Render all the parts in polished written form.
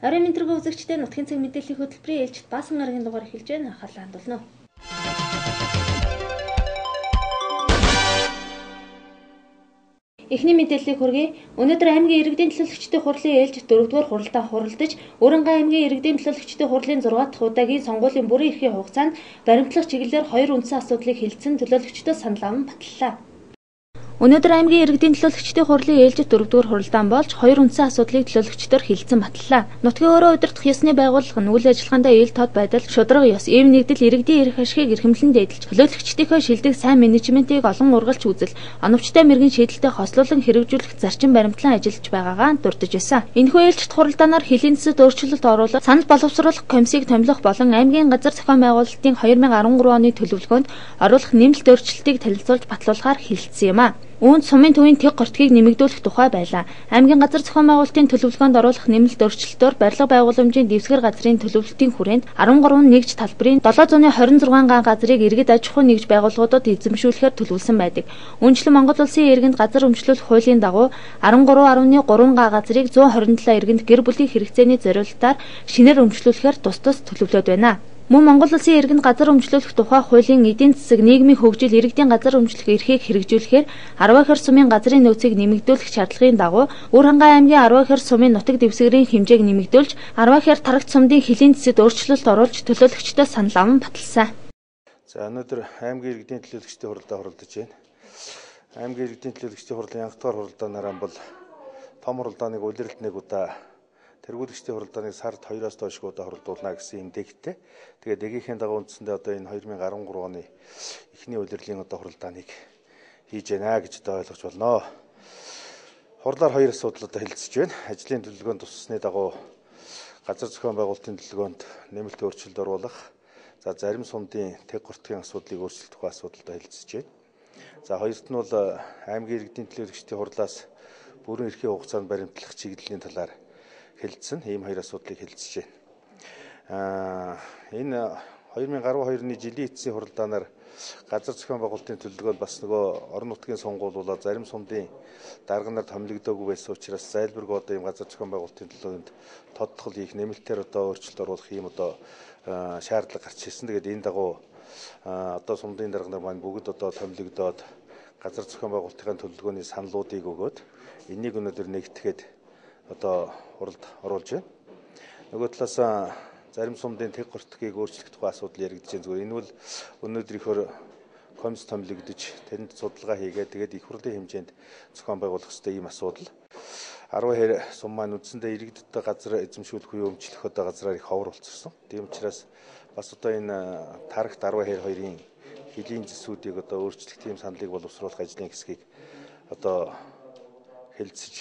Орой мэдрэг үзэгчдээ нутгийн цаг мэдээллийн хөтөлбөрийн ээлжид баасан гарагийн дугаар эхэлж байна. Анхаарлаа хандуулна. Эхний мэдээллийг хүргэе. Өнөөдөр аймгийн иргэдийн төлөөлөгчдийн хурлын ээлжид 4-р хуралдаан хуралдаж, Уранга аймгийн иргэдийн төлөөлөгчдийн хурлын 6 дахь удаагийн сонгуулийн бүрэн эрхийн хугацаанд баримтлах чиглэлээр 2 үндсэн асуудлыг хэлэлцэн төлөөлөгчдөө санал аван баталлаа. Өнөөдөр аймгийн иргэдийн төлөөлөгчдийн хурлын ээлжид 4-р хуралдаан болж 2 үндсэн асуудлыг төлөөлөгчдөөр хэлэлцэн баталлаа. Нутгийн өөрөө удирдах ёсны байгууллага нь үйл ажиллагаандаа ил тод байдал, шударга ёс, ийм нэгдэл иргэдийн эрх ашигыг эрхэмлэн дээдэлж, төлөөлөгчдийнхөө шилдэг сайн менежментийг олон ургалж үзэл, оновчтой мэрэгэн шийдэлтэй хослуулан хэрэгжүүлэх зарчим баримтлан ажиллаж байгаагаа дурдж байсан. Энэхүү ээлжид хуралдаанаар хөлийн засад өөрчлөлт оруулах, санал боловсруулах комиссийг томилох болон аймгийн газар зохион байгуулалтын 2013 оны төлөвлөгөөнд оруулах нэмэлт өөрчлөлтийг танилцуулж батлуулахаар хэлэлцсэн юм а. Үүнд сумын төвийн тэг гортгийг нэмэгдүүлэх тухай байлаа. Аймгийн газар зохион байгуулалтын төлөвлөгөөнд оруулах нэмэлт өөрчлөлтөөр барилга байгууламжийн дэвсгэр газрын төлөвлөлтийн хүрээнд 13 нэгж талбарын 726 га газрыг иргэд аж ахуй нэгж байгууллагуудад эзэмшүүлэхээр төлөвлөсөн байдаг. Үүнчлэн Монгол улсын иргэнд газар өмчлөх хуулийн дагуу 13.3 га газрыг 127 иргэнд гэр бүлийн хэрэгцээний зориулалтаар шинээр өмчлүүлэхээр тус төлөвлөд байна. Мөн Монгол улсын иргэнд газар өмчлөх тухай хуулийн эдийн засаг, нийгмийн хөгжил, иргэдийн газар өмчлөх эрхийг хэрэгжүүлэхээр 10 хэр сумын газрын нөөцийг нэмэгдүүлэх шаардлагын дагуу Өвөрхангай аймгийн 10 хэр сумын нутаг дэвсгэрийн хэмжээг нэмэгдүүлж 10 хэр тарагт сумдын хөлийн засад өөрчлөлт оруулж төлөөлөгчдөө санал аван баталсан. За өнөөдөр аймгийн иргэдийн төлөөлөгчдийн хурлаа хуралдаж байна. Аймгийн иргэдийн төлөөлөгчдийн хурлын янх дахь хуралдаанаар бол том хуралдааныг улиралд нэг удаа, тэргүүлэгчдийн хуралдааныг сард 2-оос доош удаа хуралдуулна гэсэн юм дэгтээ. Тэгээд дэгийн дагуу үндсэндээ одоо энэ 2013 оны эхний улирлын одоо хуралдааныг хийж байна гэж одоо ойлгож байна. Хурлаар 2 асуудал одоо хэлэлцэж байна. Ажлын төлөвлөгөөнд туссны дагуу газар зохион байгуулалтын төлөвлөгөөнд нэмэлт өөрчлөлт оруулах, за зарим сумдын тэг гортгийн асуудлыг өөрчлөх тухай асуудалтай хэлэлцэж байна. За хоёрт нь бол аймгийн иргэдийн төлөөлөгчдийн хурлаас бүрэн эрхийн хугацаанд баримтлах чиглэлийн талаар хэлэлцэн, ийм 2 асуудлыг хэлэлцэж байна. Энэ 2012 оны жилийн эцсийн хуралдаанаар газар зохион байгуулалтын төлөвлөгөөнд бас нөгөө орон нутгийн сонгуулиулаад зарим сумдын дарга нар томилогдоогүй байсан учраас зайлбаргүй одоо ийм газар зохион байгуулалтын төлөвлөгөөнд тодтгол хийх, нэмэлтээр одоо өөрчлөлт оруулах ийм одоо шаардлага гарч ирсэн. Тэгээд энэ дагуу одоо сумдын дарга нар маань бүгд одоо томилогдоод газар зохион байгуулалтын төлөвлөгөөний саналуудыг өгөөд энийг өнөөдөр нэгтгэхэд одоо хуралд оруулж байна. Нөгөө талаас зарим сумдын тэг гортгийг өөрчлөх тухай асуудал яригдж байна. Зүгээр энэ бол өнөөдрийнхөө комисс томилогдож тэнд судалгаа хийгээд тэгээд их хурлын хэмжээнд зохион байгуулах ёстой ийм асуудал. 10 хэр сум маань үндсэндээ иргэдэд газар эзэмшүүлэх үе өмчлөх одоо газраар их ховор болчихсон. Тийм учраас бас одоо энэ тарагт 10 хэр 2-ын хөлийн зэсүүдийг одоо өөрчлөх тийм саналыг боловсруулах ажлын хэсгийг одоо хэлэлцэж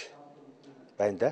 байна да.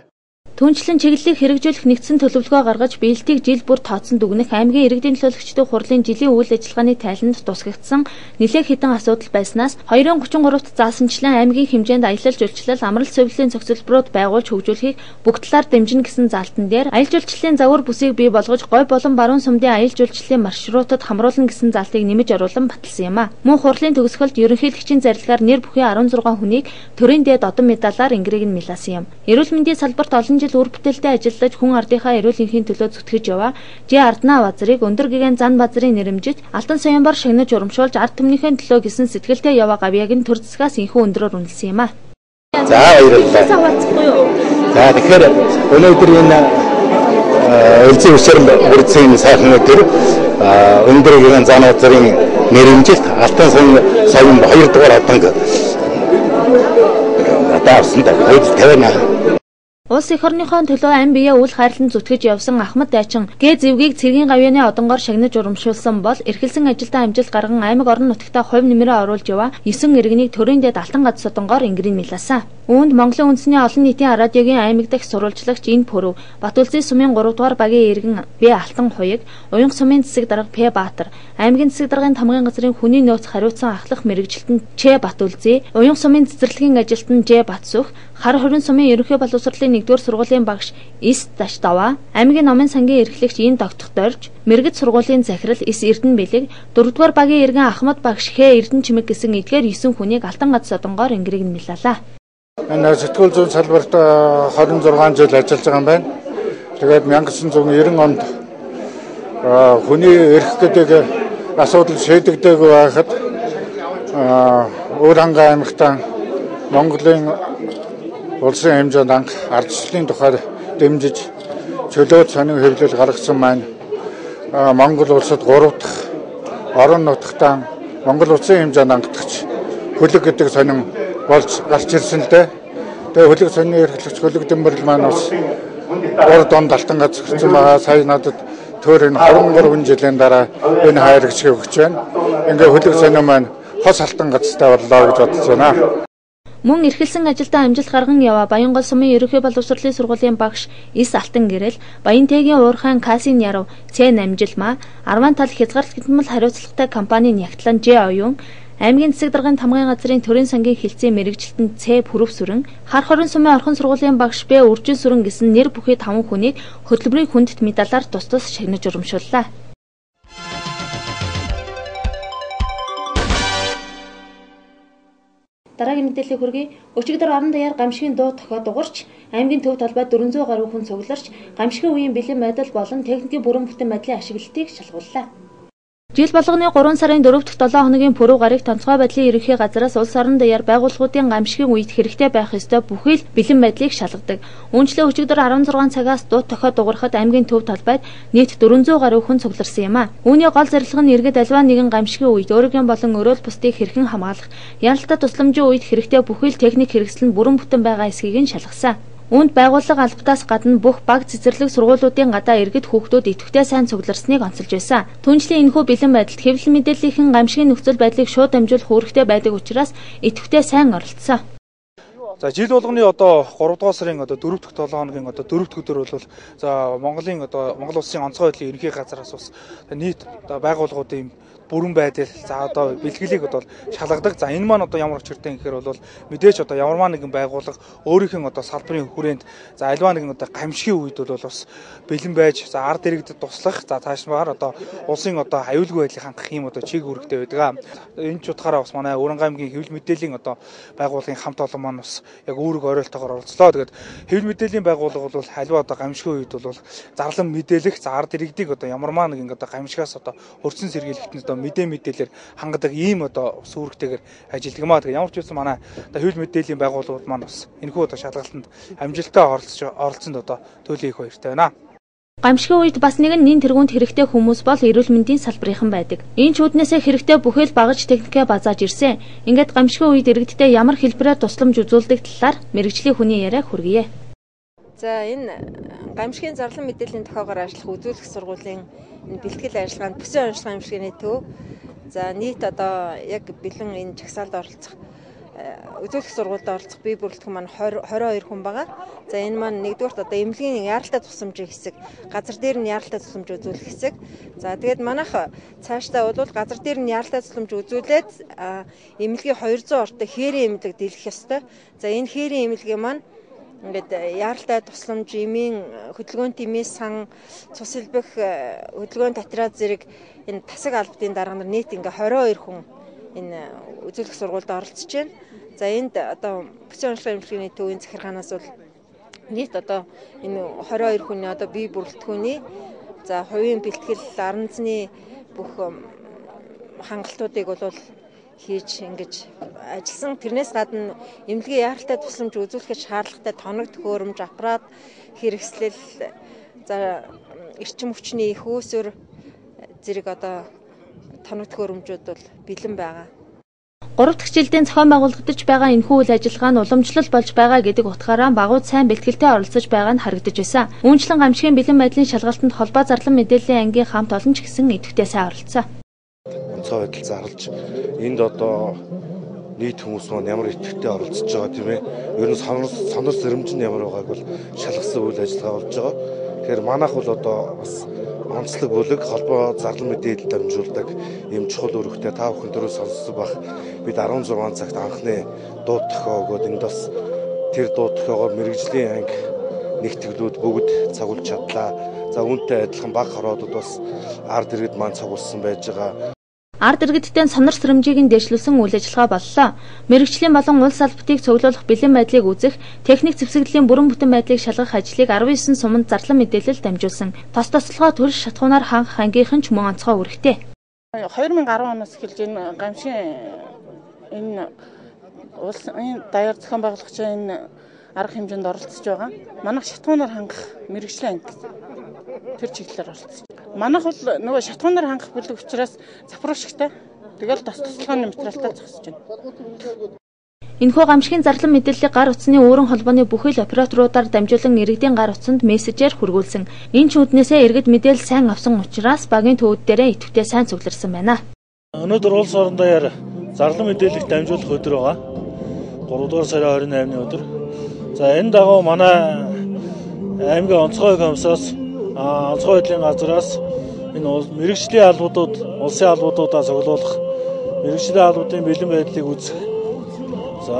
Түүнчлэн чиглэлийг хэрэгжүүлэх нэгдсэн төлөвлөгөө гаргаж биелтийг жил бүр тооцсон дүгнэх аймгийн иргэдийн төлөөлөгчдийн хурлын жилийн үйл ажиллагааны тайланд тусгагдсан нэлээд хэдэн асуудал байснаас 2033-т заасанчлан аймгийн хэмжээнд аялал жуулчлал, амралт сувилын цогцлборууд байгуулж хөгжүүлэхийг бүх талаар дэмжинэ гэсэн залтан дээр аялал жуулчлалын загвар бүсийг бий болгож говь болон баруун сумдын аялал жуулчлалын маршрутад хамруулна гэсэн залтыг нэмэж оруулан баталсан юм а. Мөн хурлын төгсгөлд ерөнхийлөгчийн зарилгаар нэр бүхий 16 хүнийг төрийн дээд одон медалаар ингэрийг нь милаасан юм. Эрүүл мэндийн салбарт олон үр бүтээлтэй ажиллаж хүн ардынхаа эрүүл энхийн төлөө зүтгэж яваа Ж Арднаа базрыг өндөр гэгэн зан базрын нэрэмжит Алтан Соёнбор шагнаж урамшуулж ард түмнийхэн төлөө гэсэн сэтгэлтэй яваа гавьяаг нь төр засгаас инхүү өндрөөр үнэлсэн юм а. За баярлалаа. За тэгэхээр өнөөдөр энэ үлзий өсөр бүрдсэн сайхан өдөр өндөр гэгэн зан базрын нэрэмжит Алтан Соён 2 дугаар оданг надаарсан да тавина. Улс их орныхон төлөө ам бие үл хайрлан зүтгэж явсан Ахмад Дайчин гээ зэвгийг цэргийн гавьяаны одонгоор шагнаж урамшуулсан бол эрхэлсэн ажилдаа амжилт гарган аймаг орон нутагтаа хувь нэмрээ оруулж яваа 9 иргэнийг төрийн дэд Алтан гац содонгоор ингэрийн милаасан. Үүнд Монголын үндэсний олон нийтийн радиогийн аймаг дахь сурвалжлагч энэ Пүрв, Батүлзий сумын 3 дугаар багийн иргэн Б Алтан Хуяг, Уянга сумын засаг дарга П Баатар, аймгийн засаг даргын тамгын газрын хүний нөөц хариуцсан ахлах мэрэгжилтэн Ч Батүлзий, Уянга сумын цэцэрлэгийн ажилтан Ж Батсүх, Хар хорин сумын ерөнхий боловсролын 1-р сургуулийн багш С Даштава, аймгийн номын сангийн эрхлэгч Ин Тогтох Дорж, мэрэгд сургуулийн захирал С Эрдэнэ Бэлэг, 4-р багийн иргэн Ахмад багш Х Эрдэнэ Чимэг гэсэн эдгээр 9 хүнийг Алтан гац содонгоор ингэрийг нь милалаа. Энэ сэтгүүл зүйн салбарт 26 жил ажиллаж байгаа юм байна. Тэгээд 1990 онд хүний эрх гэдэг асуудал шийдэгдээгүй байхад Өвөрхангай аймагтаа Монголын улсын хэмжээнд анх ардчлалын тухай дэмжиж чөлөөт сонин хэвлэл гаргасан маань Монгол улсад 3 дахь орон нутгатаа Монгол улсын хэмжээнд ангидагч хөлөг гэдэг сонин болж гарч ирсэн л дээ. Тэгээ хөлөг сонины эрхлэгч хөлөг дэмбэрл маань бас урд донд алтан газарсан байгаа. Сая надад төр энэ 23 жилийн дараа энэ хайрагч өгч байна. Ингээ хөлөг сонин маань хос алтан газартай боллоо гэж бодож байна. Мөн эрхэлсэн ажилдаа амжилт гарган яваа Баянгол сумын ерөнхий боловсролын сургуулийн багш Ис Алтан гэрэл, Баянтайгийн уурхайн Касин Ярав, Цэн Амжилмаа, Арван тал хязгаарт хэмтэл хариуцлагатай компанийн Нягтлан Ж оюун, аймгийн засаг даргын тамгын газрын төрийн сангийн хилцээ мэрэгжилтэн Ц Пүрэв сүрэн, Хар хорон сумын орхон сургуулийн багш Б Үржин сүрэн гэсэн нэр бүхий 5 хүнийг хөтөлбөрийн хүндэт медалаар тус тус шагнаж урамшууллаа. Дараагийн мэдээллийг хүргэе. Өчигдөр орон даяар гамшигын дуу тохиод дугарч, аймгийн төв талбайд 400 гаруй хүн цугларч, гамшигын үеийн бэлэн байдал болон техникийн бүрэн бүтэн байдлын ашиглалтыг шалгууллаа. Жил болгоны 3 сарын 4 дахь 7 хоногийн пүрэв гарыг тонцгой байдлын ерөнхий газраас улс орон даяар байгууллагуудын гамшигын үед хэрэгтэй байх ёстой бүхий л бэлэн байдлыг шалгадаг. Үүнчлэн өчигдөр 16 цагаас дуу тохиод дугарахад аймгийн төв талбайд нийт 400 гаруй хүн цугларсан юм а. Үүний гол зорилго нь иргэд аливаа нэгэн гамшигын үед өөрийн болон өрөөл бусдыг хэрхэн хамгаалах, яналтаа тусламжийн үед хэрэгтэй бүхий л техник хэрэгсэл нь бүрэн бүтэн байгаа эсхийг нь шалгасан. Үүнд байгууллага албатаас гадна бүх баг цэцэрлэг сургуулиудын гадаа иргэд хүүхдүүд идэвхтэй сайн цугларсныг онцолж байсан. Түүнчлэн энэхүү бэлэн байдалд хэвлэл мэдээллийнхэн гамшигын нөхцөл байдлыг шууд дамжуулах үүрэгтэй байдаг учраас идэвхтэй сайн оролцсон. За жил болгоны одоо 3 дугаар сарын одоо 4 дахь 7 хоногийн одоо 4 дахь өдөр бол за Монгол улсын онцгой байдлын ерөнхий газраас бас нийт одоо байгууллагуудын бүрэн байдал за одоо бэлгэлийг одоо шалгадаг. За энэ маань одоо ямар учиртай гэхээр бол мэдээж одоо ямарваа нэгэн байгууллага өөрийнх нь одоо салбарын хүрээнд за альва нэгэн одоо гамшигын үед бол бас бэлэн байж за ард иргэдэд туслах за цаашмаар одоо улсын одоо аюулгүй байдлыг хангах юм одоо чиг үүрэгтэй байдаг. Энэ ч утгаараа бас манай Өвөрхангай аймгийн хэвлэл мэдээллийн одоо байгууллагын хамт олон маань бас яг үүрэг оройлтойгоор оролцлоо. Тэгээд хэвлэл мэдээллийн байгууллага бол альва одоо гамшигын үед бол зарлан мэдээлэх за ард иргэдийг одоо ямарваа нэгэн одоо гамшигаас одоо өрцөн сэргийлэхэд одоо мэдээлэлээр хангадаг ийм одоо үүрэгтэйгээр ажилладаг маа. Тэгэхээр ямар ч байсан манай одоо хэвлэл мэдээллийн байгууллагууд маань бас энэхүү одоо шалгалтанд амжилттай оролцсонд одоо төлөв их баяртай байна. Гамшигын үед бас нэгэн нэн тэргуунд хэрэгтэй хүмүүс бол эрүүл мэндийн салбарынхан байдаг. Энэ ч үүднээсээ хэрэгтэй бүхэл багаж техникээ базааж ирсэн. Ингээд гамшигын үед иргэдтэй ямар хэлбэрээр тусламж үзүүлдэг талаар мэрэгжлийн хүний яриаг хүргэе. За энэ гамшигын зарлан мэдээллийн тохиогоор ажиллах үзүүлэх сургуулийн энэ бэлтгэл ажиллагаанд бүсийн онцлогын эмчилгээний төв за нийт одоо яг бэлэн энэ жагсаалд оролцох үзүүлэх сургуульд оролцох бие бүрэлдэхүүн маань 22 хүн байгаа. За энэ маань нэгдүгээрт одоо эмнэлгийн яаралтай тусламжийн хэсэг, газар дээр нь яаралтай тусламж үзүүлэх хэсэг. За тэгээд манайх цаашдаа бол газар дээр нь яаралтай тусламж үзүүлээд эмнэлгийн 200 ортой хээрийн эмнэлэг дэлгэх ёстой. За энэ хээрийн эмнэлгийн маань ингээд яаралтай тусламж, эмийн хөдөлгөөн тэмээс сан, цус илбэх хөдөлгөөн татраад зэрэг энэ тасаг албадын дарга нар нийт ингээ 22 хүн энэ үзүүлэх сургуульд оролцож байна. За энд одоо бүсийн онцлогын эмчилгээний төвийн захиргаанаас бол нийт одоо энэ 22 хүний одоо бие бүрэлдэхүүний за хувийн бэлтгэл, ар назны бүх хангалтуудыг бол хийж ингэж ажилласан. Тэрнээс гадна эмнэлгийн яаралтай тусламж үзүүлэхэд шаардлагатай тоног төхөөрөмж, аппарат хэрэгслэл, за эрчим хүчний их үүсвэр зэрэг одоо тоног төхөөрөмжүүд бол бэлэн байгаа. 3 дахь жилдээ зохион байгуулагдаж байгаа энэхүү үйл ажиллагаа нь уламжлал болж байгаа гэдэг утгаараа багууд сайн бэлтгэлтэй оролцож байгаа нь харагдаж байсан. Үүнчлэн гамшигын бэлэн байдлын шалгалтанд холбоо зарлан мэдээллийн ангийн хамт олон ч гэсэн идэвхтэй сайн оролцсон. Онцгой байдал зарлж энд одоо нийт хүмүүс маань ямар идэвхтэй оролцож байгаа тийм ээ. Ер нь сонор зэрэмж нь ямар байгааг бол шалгасан үйл ажиллагаа болж байгаа. Тэгэхээр манайх бол одоо бас онцлог бүлэг холбоо зарлан мэдээлэл дамжуулдаг ийм чухал үүрэгтэй та бүхэн дөрөв сонссон бах. Бид 16 цагт анхны дуу тохио өгөөд энд бас тэр дуу тохиогоор мэрэгжлийн анги нэгтгэлүүд бүгд цагуулж чадлаа. За үүнтэй адилхан баг хороодод бас ард иргэд маань цугулсан байж байгаа. Ард иргэдтэй сонор сэрэмжийг нь дэвшлүүлсэн үйл ажиллагаа боллоо. Мэргэжлийн болон улс албатыг цуглуулах бэлэн байдлыг үзэх, техник зэвсэгдлийн бүрэн бүтэн байдлыг шалгах ажлыг 19 суманд зарлан мэдээлэл дамжуулсан. Тос тослогоо төрөл шатхуунаар хангах ангийнхан ч мөн онцгой үүрэгтэй. 2010 оноос эхэлж энэ гамшийн энэ улсын даяар зохион байгуулагч энэ арга хэмжээнд оролцож байгаа. Манайх шатхуунаар хангах мэргэжлийн анги тэр чиглэлээр оролцож. Манайх бол нөгөө шатхуунаар хангах бүлэг учраас запорожчтой. Тэгэл тос тослогооны материалтай зогсож байна. Энэхүү гамшигын зарлан мэдээллийг гар утасны өөрөн холбооны бүхэл операторуудаар дамжуулан иргэдийн гар утсанд мессежээр хүргүүлсэн. Энэ ч үднээсээ иргэд мэдээлэл сайн авсан учраас багийн төвд дээрээ идэвхтэй сайн цугларсан байна. Өнөөдөр улс орон даяар зарлан мэдээллийг дамжуулах өдөр байгаа. 3 дугаар сарын 28-ны өдөр. За энэ дагуу манай аймгийн онцгой комиссаас онцгой байдлын газраас энэ мэргэжлийн албадууд, улсын албадуудаа цуглуулах, мэргэжлийн албадын бэлэн байдлыг үзэх. За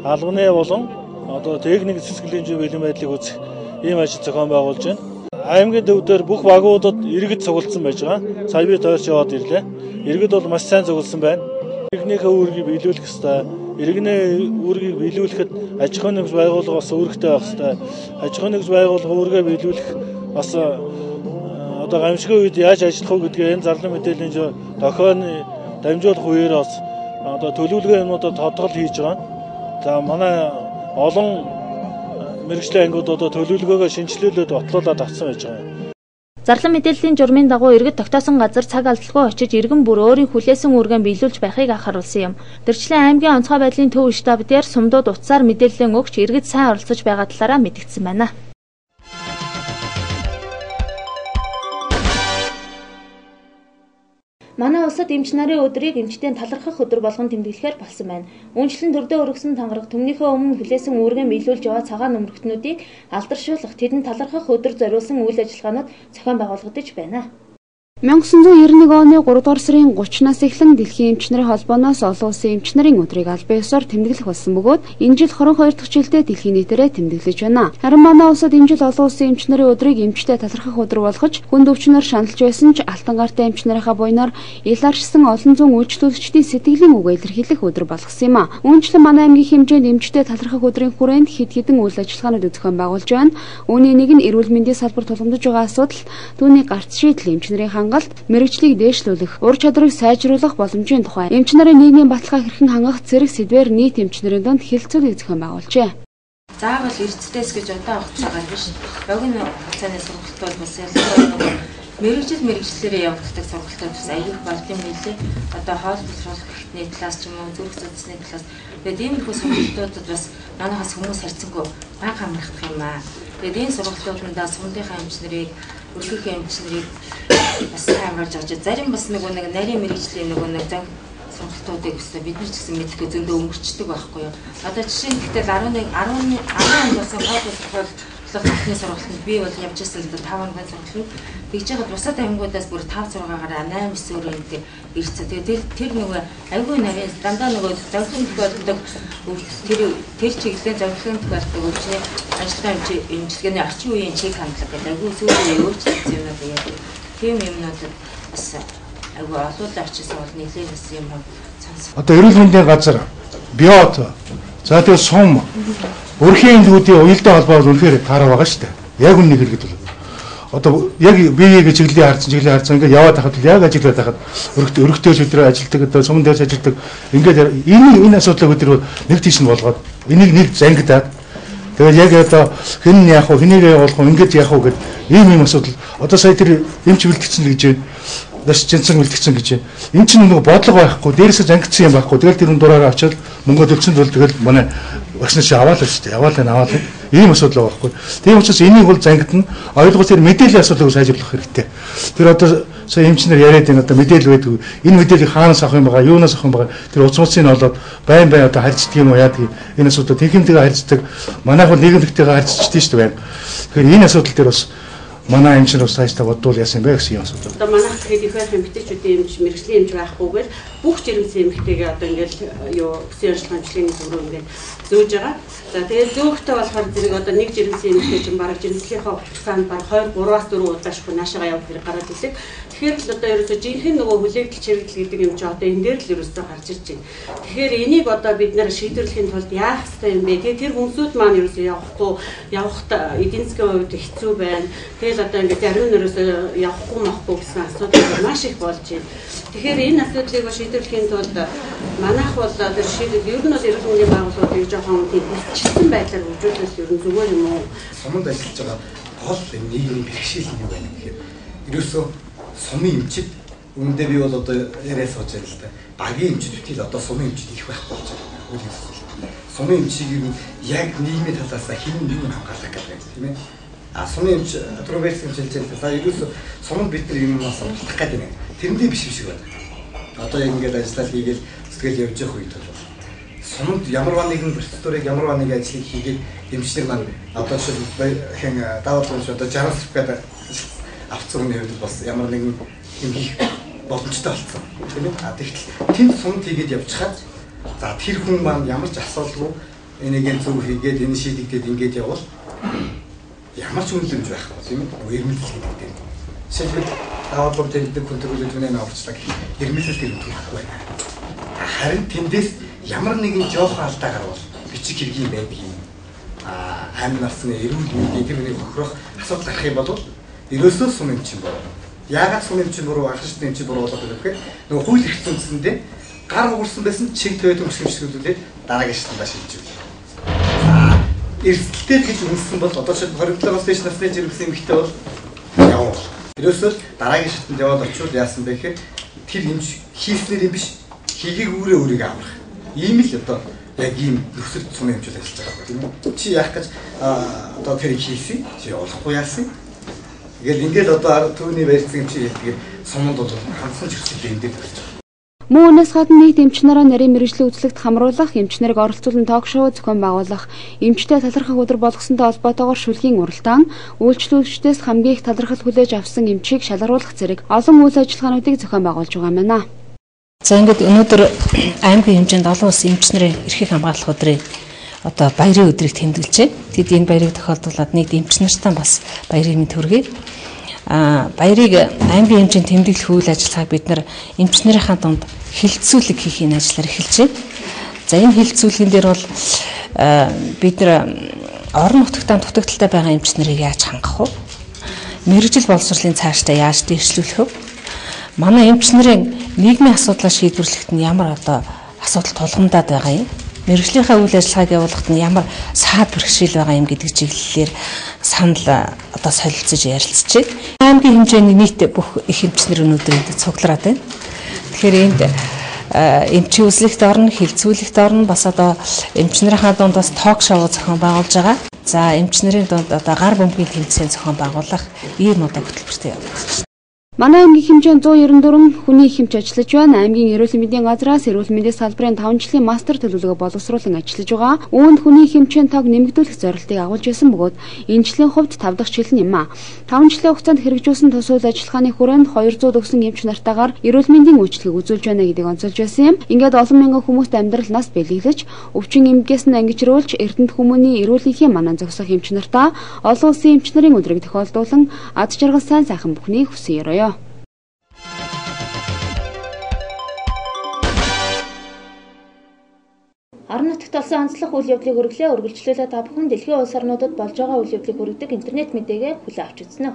албаны болон одоо техник зэвсгэлийн бэлэн байдлыг үзэх ийм ажил зохион байгуулж байна. Аймгийн төвдөр бүх багуудад иргэд цугласан байж байгаа. Сая би тойрч яваад ирлээ. Иргэд бол маш сайн цугласан байна. Иргэнийхээ үүргийг биелүүлэх ёстой. Иргэний үүргийг биелүүлэхэд аж ахуйн нэгж байгууллага бас үүрэгтэй байх ёстой. Аж ахуйн нэгж байгууллага үүргээ биелүүлэх бас одоо гамшигын үед яаж ажиллах вэ гэдгээ энэ зарлан мэдээллийн дохионы дамжуулах үеэр бас одоо төлөвлөгөө юмудад тодорхой хийж байгаа. За манай олон мэргэжлийн ангиуд одоо төлөвлөгөөгөө шинжилүүлээд ботлуулаад авсан байж байгаа юм. Зарлан мэдээллийн журмын дагуу иргэд тогтоосон газар цаг алдалгүй очиж иргэн бүр өөрийн хүлээсэн үүргээ биелүүлж байхыг анхааруулсан юм. Тэрчлэн аймгийн онцгой байдлын төв штаб дээр сумдууд утсаар мэдээлэл өгч иргэд сайн оролцож байгаа талаараа мэдгдсэн байна. Манай улсад эмч нарын өдрийг эмчтэн талархах өдөр болгон тэмдэглэхээр болсон байна. Үүнчлэн төрдөө өргөсөн тангараг төмнийхөө өмнө хүлээсэн үүргээ биелүүлж яваа цагаан нөмрөгтнүүдийг алдаршуулах, тэдэнд талархах өдөр зориулсан үйл ажиллагаанууд зохион байгуулагдаж байна. 1991 оны 3 дугаар сарын 30-наас эхлэн Дэлхийн эмч нарын холбооноос олон улсын эмч нарын өдрийг аль биесээр тэмдэглэх болсон бөгөөд энэ жил 22 дахь жилдээ дэлхийн нийтээрээ тэмдэглэж байна. Харин манай улсад энэ жил олон улсын эмч нарын өдрийг эмчтэй талархах өдөр болгож хүнд өвчнөр шаналж байсан ч алтан гартай эмч нарынхаа буйнаар ил арчсан олон зуун үйлчлүүлэгчдийн сэтгэлийн үг илэрхийлэх өдөр болгосон юм а. Үүнчлэн манай аймгийн хэмжээнд эмчтэй талархах өдрийн хүрээнд хэд хэдэн үйл ажиллагаанууд зохион байгуулж байна. Үүний нэг нь эрүүл мэндийн салбар тулгамдж байгаа асуудал, түүний гарц шийдэл эмч нарын мэргэжлийг дээшлүүлэх, ур чадрыг сайжруулах боломжийн тухай эмч нарын нийгмийн баталгаа хэрхэн хангах зэрэг сэдвээр нийт эмч нарын донд хэлэлцүүлэг зохион байгуулжээ. Заавал эрдэстэйс гэж удаан хугацаагаар биш. Богино хугацааны сургалтууд бас ялангуяа мэргэжлэрээ явагддаг сургалтууд бас аюул болд юм билээ. Одоо хоол бэлруулах гэхтний талаас ч юм уу зүрх судасны талаас тэгээд иймэрхүү сургалтуудад бас манайхаас хүмүүс харьцангуй бага амрагдах юм аа. Тэгээд энэ сургалтуудаа сумдынхаа эмч нарыг өргөхийн эмч нарыг бас хамгаалж авч зарим бас нөгөө нэг нарийн мэргэжлийн нөгөө нэг зан сургалтуудыг өсөө бид нар ч гэсэн мэдхгүй зөндөө өнгөрчдөг байхгүй юу. Одоо жишээ нь гэтэл 11 10 болсон хоол ахны сургалтанд би бол явж байсан л 5 хоногийн сургалтанд тэгж яхад бусад аймагуудаас бүр 5-6-аар 8-9 өөр ингэ ирсэн. Тэгээд тэр нөгөө айгүй нарийн дандаа нөгөө зөвхөн тохиолддог тэр чиглэлийн зөвхөн тохиолддог өвчний ажиллагаа эмчилгээний орчин үеийн чиг хандлага гэдэг айгүй сүүлийн өөрчлөлт юм байна. Тийм юмнуудад бас айгүй олуулаа очиж бол нэлээд бас юм сонс. Одоо эрүүл мэндийн газар биот за тэгээ сум өрхийн илгүүдийн уялдаа холбоос үнэхээр таараа байгаа шүү дээ. Яг үннийг хэлгээд бол одоо яг биеийг чиглэлээ харсан ингээд яваад хахад яг ажиллаад хахад өргөтэй өдрөө ажилтдаг одоо сумын дээрс ажилтдаг ингээд энэ асуудлыг өдөр нэг тийш нь болгоод энийг нэг зангидаад тэгээд яг одоо хэн яах вэ хэнийг явуулах вэ ингээд яах вэ гэдэг ийм асуудал одоо сая тэр эмч бэлтгэсэн гэж байна. Дэс жинцэн бэлтгэсэн гэж байна. Энд чинь нөгөө бодлого байхгүй дээрээсээ зангидсан юм байхгүй. Тэгэл тэрэн дураараа очиод Монгол өвчнөд бол тэгэл манай вакцинаш аваалаа шүү дээ. Аваалаа. Ийм асуудал байгаа байхгүй. Тийм учраас энийг бол зангидна. Ойлгож тэр мэдээллийн асуудлыг сайжруулах хэрэгтэй. Тэр одоо сая эмчнэр яриад энэ одоо мэдээлэл байдаг. Энэ мэдээллийг хаанаас авах юм байгаа, юунаас авах юм байгаа. Тэр уцмцыг нь болоод байн одоо харьцдаг юм уу яадаг. Энэ асуудал техниктэйгээ харьцдаг. Манайх бол нийгэмлэгтэйгээ харьцчихдээ шүү дээ. Тэгэхээр энэ асуудал дээр бас манай эмчнэр ус хайстаа бодвол яасан бэ гэсэн юм асуулт. Одоо манайх тэгээд их байх эмэгтэйчүүдийн эмч, мэрэгжлийн эмч байхгүйгээр бүх жирэмсэн эмэгтэйгээ одоо ингээл юу бүсийн ажиллагааны хөтөлбөрийн зөврөө ингээд зөөж байгаа. За тэгээд зөөхтэй болохоор зэрэг одоо нэг жирэмсэн эмэгтэй чинь бараг жирэмслийнхаа хугацаанд бараг 2-3-аас 4 удаашгүй наашаага явах хэрэг гараад ирлээ. Тэгэхээр л одоо ерөөсөө жинхэнэ нөгөө хүлээгдэл чирэгдэл гэдэг юм чи одоо энэ дээр л ерөөсөө гарч ирж байна. Тэгэхээр энийг одоо бид нэр шийдвэрлэхийн тулд яах ёстой юм бэ? Тэгээд тэр хүмүүсүүд маань ерөөсөө явахт эдийн засгийн хувьд хэцүү байна. Тэгэл одоо ингээд зарим нь ерөөсөө явахгүй махгүй гэсэн асуудал маш их болж байна. Тэгэхээр энэ асуудлыг шийдвэрлэхийн тулд манайх бол тэр шийдэл ер нь бол эрүүл мэндийн байгууллагуудыг жоохон тийм бэлтжсэн байдлаар хөгжүүлэх ер нь зүгээр юм уу? Суманд ажиллаж байгаа гол нийгмийн бэрхшээл нь юу байна гэхээр ерөөсөө сумын эмчид үүндээ би бол одоо яриа сууж байгаа л да. Багийн эмчид битгий одоо сумын эмчид их байхгүй болж байгаа. Сумын эмчийг яг нийгмийн талаас хэн юу хамгаалах гэдэг юм тийм ээ. А сумын эмч троверс хэмжээлтэй та ерөөсөө суманд бид нар юмнаас амтах гэдэг юм. Тэрнээ биш шиг байна. Одоо яг ингээд ажиллаад хийгээл зүтгэл явж явах үед бол суманд ямарваа нэгэн процедурыг ямарваа нэг ажлыг хийгээд эмчнэр маань одоо хэн даваад байгаа шүү одоо 60 гэдэг авцсан хүний хувьд бас ямар нэгэн юм хийх боломжтой болсон. Тийм ээ. А тэгтэл тэнд сумд хийгээд явчихад за тэр хүн маань ямар ч асуудалгүй энийг зөв хийгээд энэ шийдэгдээд ингээд явбал ямар ч үнэлэмж байхгүй тийм ээ. Ирмэлцэл гэдэг юм. Жишээлбэл даваалбар тэмдэг контролж үнэ авчлаа гэх ирмэлцэл гэдэг байхгүй байна. Харин тэндээс ямар нэгэн жоохон алдаа гарвал бичиг хэргийн байдаг юм. Амин насны эрүүл мэндийн тэр нэг хохирох асуудал гарах юм бол ерөөсөө сум эмч юм байна. Яагаад сум эмч буруу ахшигчдын эмч буруу болоод байгаа вэ? Нөгөө хууль эрх зүйнсэндээ гар уурсан байсан чиг төвөд өмсгөлжүүлээд дараагийн шатндаа шилжиж байна. Эрсдэлтэй гэж үнэлсэн бол одоо шил 27-аас дээш насны жирэмсэн эмэгтэй бол яваа. Ерөөсөө дараагийн шатнд яваад очивол яасан бэ гэхээр тэр эмч хийснээр юм биш хийгийг өөрөөр авах. Ийм л одоо яг ийм нөхцөл сум эмчүүд ажиллаж байгаа тийм үү? Чи яах гэж одоо тэр хийсэн? Чи явуулахгүй яасан? Ингээл ингээд одоо түүний барьцсан эмч хийдэг суманд бол хандсан ч ихтэй энэ дээр болж байгаа. Мөн үүнээс гадна нийт эмч нараа нарийн мэргэжлийн үзлэгт хамруулах, эмч нарыг оролцуулан ток шоу зохион байгуулах, эмчтэй талархах өдөр болгосонтой холбоотойгоор шүлгийн уралдаан, үйлчлүүлэгчдээс хамгийн их талархал хүлээж авсан эмчийг шалгаруулах зэрэг олон үйл ажиллагаануудыг зохион байгуулж байгаа юм байна. За ингээд өнөөдөр аймгийн хэмжээнд олон улсын эмч нарын эрхийг хамгаалах өдрийн одоо баярын өдрийг тэмдэглэжээ. Тэд энэ баярыг тохиолдуулаад нийт эмч нартай бас баярын мэнд хүргэе. Баярыг аймгийн хэмжээнд тэмдэглэх үйл ажиллагааг бид нар эмч нарынхаа дунд хилцүүлэг хийхин ажлаар эхэлжээ. За энэ хилцүүлгэн дээр бол бид нар орон нутагтаа дутагдaltaй байгаа эмч нарыг яаж хангах вэ? Мэргэжил боловсролын цаашдаа яаж дэвшлүүлэх вэ? Манай эмч нарын нийгмийн асуудлаа шийдвэрлэхэд нь ямар одоо асуудал тулгамдаад байгаа юм? Мэргэжлийнхаа үйл ажиллагааг явуулахад нь ямар саад бэрхшээл байгаа юм гэдэг чиглэлээр санал одоо солилцож ярилцжээ. Аймгийн хэмжээний нийт бүх их эмчнэр өнөөдөр энд цуглараад байна. Тэгэхээр энд эмчийн үзлэгт орно, хилцүүлэгт орно, бас одоо эмчнэрийнхаа дунд бас ток шоу зохион байгуулж байгаа. За эмчнэрийн дунд одоо гар бөмбөгийн тэмцээн зохион байгуулах ийм одоо хөтөлбөртэй явагдаж байна. Манай аймгийн хэмжээнд 194 хүний их эмч ажиллаж байна. Аймгийн эрүүл мэндийн газраас эрүүл мэндийн салбарын 5 жилийн мастер төлөвлөгөө боловсруулан ажиллаж байгаа. Үүнд хүний их эмчийн тог нэмэгдүүлэх зорилтыг агуулж байсан бөгөөд энэ жилийн хувьд 5 дахь жил нь юм а. 5 жилийн хугацаанд хэрэгжүүлсэн тус үйл ажиллагааны хүрээнд 200 өгсөн эмч нартаагаар эрүүл мэндийн үйлчлэгийг үзүүлж байна гэдгийг онцолж байсан юм. Ингээд олон мянган хүмүүст амьдрал нас бэлэглэж, өвчин эмгээс нь ангижруулж, эрдэнэт хүмүүний эрүүл энхийн манаа зогсоох эмч нартаа олон улсын эмч нарын өдрийг тохиолдуулан ад жаргал сайн сайхан бүхнийг хүсэн ёроо. Орон нутагт олсон онцлог үйл явдлыг үргэлжлүүлээ та бүхэн дэлхийн улс орнуудад болж байгаа үйл явдлыг хүргэдэг интернет мэдээгээ хүлээн авч үзнэ.